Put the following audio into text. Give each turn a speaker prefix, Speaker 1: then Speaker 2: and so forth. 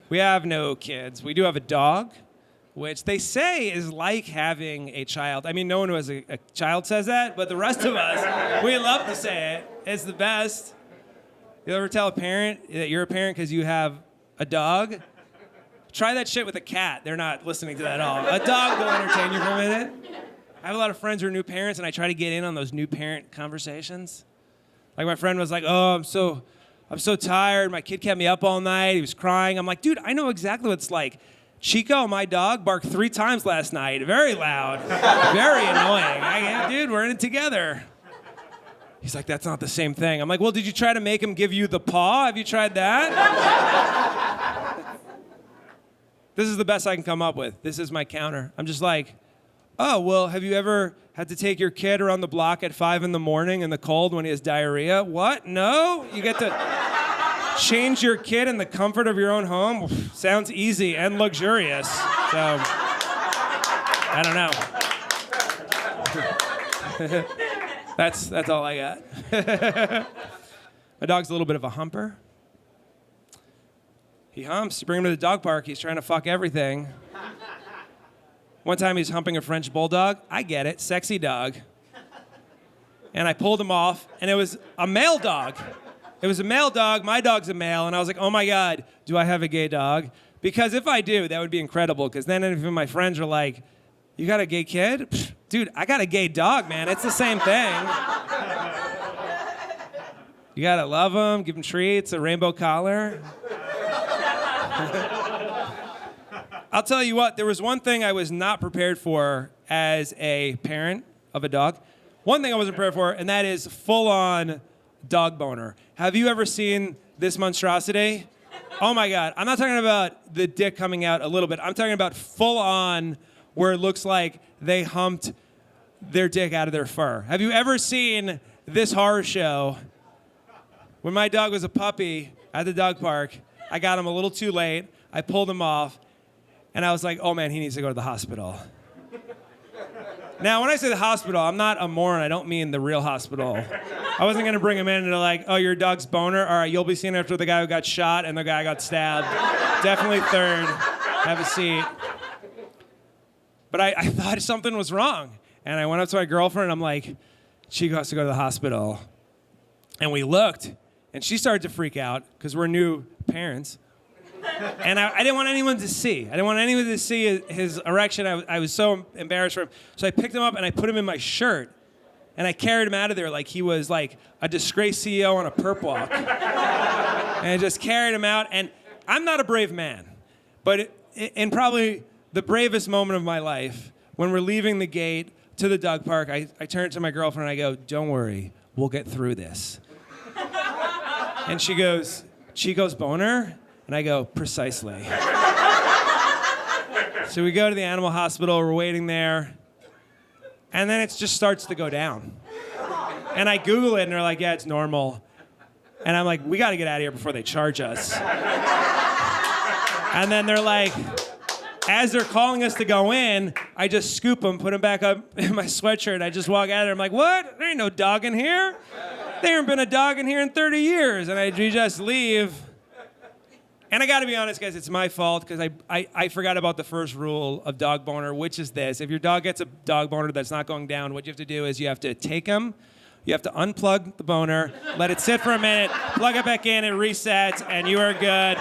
Speaker 1: We have no kids. We do have a dog, which they say is like having a child. I mean, no one who has a child says that, but the rest of us, we love to say it. It's the best. You ever tell a parent that you're a parent because you have a dog? Try that shit with a cat. They're not listening to that at all. A dog will entertain you for a minute. I have a lot of friends who are new parents, and I try to get in on those new parent conversations. Like my friend was like, "Oh, I'm so tired. My kid kept me up all night. He was crying." I'm like, "Dude, I know exactly what it's like. Chico, my dog, barked 3 times last night. Very loud. Very annoying. Dude, we're in it together." He's like, "That's not the same thing." I'm like, "Well, did you try to make him give you the paw? Have you tried that?" This is the best I can come up with. This is my counter. I'm just like, "Oh, well, have you ever had to take your kid around the block at 5 in the morning in the cold when he has diarrhea?" "What? No? You get to change your kid in the comfort of your own home?" Sounds easy and luxurious. So, I don't know. That's all I got. My dog's a little bit of a humper. He humps. You bring him to the dog park, he's trying to fuck everything. One time he's humping a French bulldog. I get it, sexy dog. And I pulled him off, and it was a male dog. It was a male dog, my dog's a male, and I was like, "Oh my God, do I have a gay dog?" Because if I do, that would be incredible, because then even my friends are like, "You got a gay kid?" Pfft, dude, I got a gay dog, man. It's the same thing. You gotta love him, give him treats, a rainbow collar. I'll tell you what, there was one thing I was not prepared for as a parent of a dog. One thing I wasn't prepared for, and that is full-on dog boner. Have you ever seen this monstrosity? Oh my God. I'm not talking about the dick coming out a little bit. I'm talking about full-on where it looks like they humped their dick out of their fur. Have you ever seen this horror show? When my dog was a puppy at the dog park, I got him a little too late. I pulled him off, and I was like, "Oh man, he needs to go to the hospital." Now, when I say the hospital, I'm not a moron. I don't mean the real hospital. I wasn't gonna bring him in and they're like, "Oh, your dog's boner? All right, you'll be seen after the guy who got shot and the guy who got stabbed. Definitely third. Have a seat." But I thought something was wrong. And I went up to my girlfriend and I'm like, "Chico has to go to the hospital." And we looked, and she started to freak out because we're new parents. And I didn't want anyone to see. I didn't want anyone to see his erection. I was so embarrassed for him. So I picked him up and I put him in my shirt. And I carried him out of there like he was like a disgraced CEO on a perp walk. And I just carried him out. And I'm not a brave man. But in probably the bravest moment of my life, when we're leaving the gate to the dog park, I turn to my girlfriend and I go, "Don't worry, we'll get through this." And she goes, "Chico's boner?" And I go, "Precisely." So we go to the animal hospital, we're waiting there, and then it just starts to go down. And I Google it, and they're like, "Yeah, it's normal." And I'm like, "We gotta get out of here before they charge us." And then they're like, as they're calling us to go in, I just scoop them, put them back up in my sweatshirt, and I just walk out of there. I'm like, "What? There ain't no dog in here. There ain't been a dog in here in 30 years. And we just leave. And I gotta be honest, guys, it's my fault because I forgot about the first rule of dog boner, which is this. If your dog gets a dog boner that's not going down, what you have to do is you have to take him, you have to unplug the boner, let it sit for a minute, plug it back in, it resets, and you are good.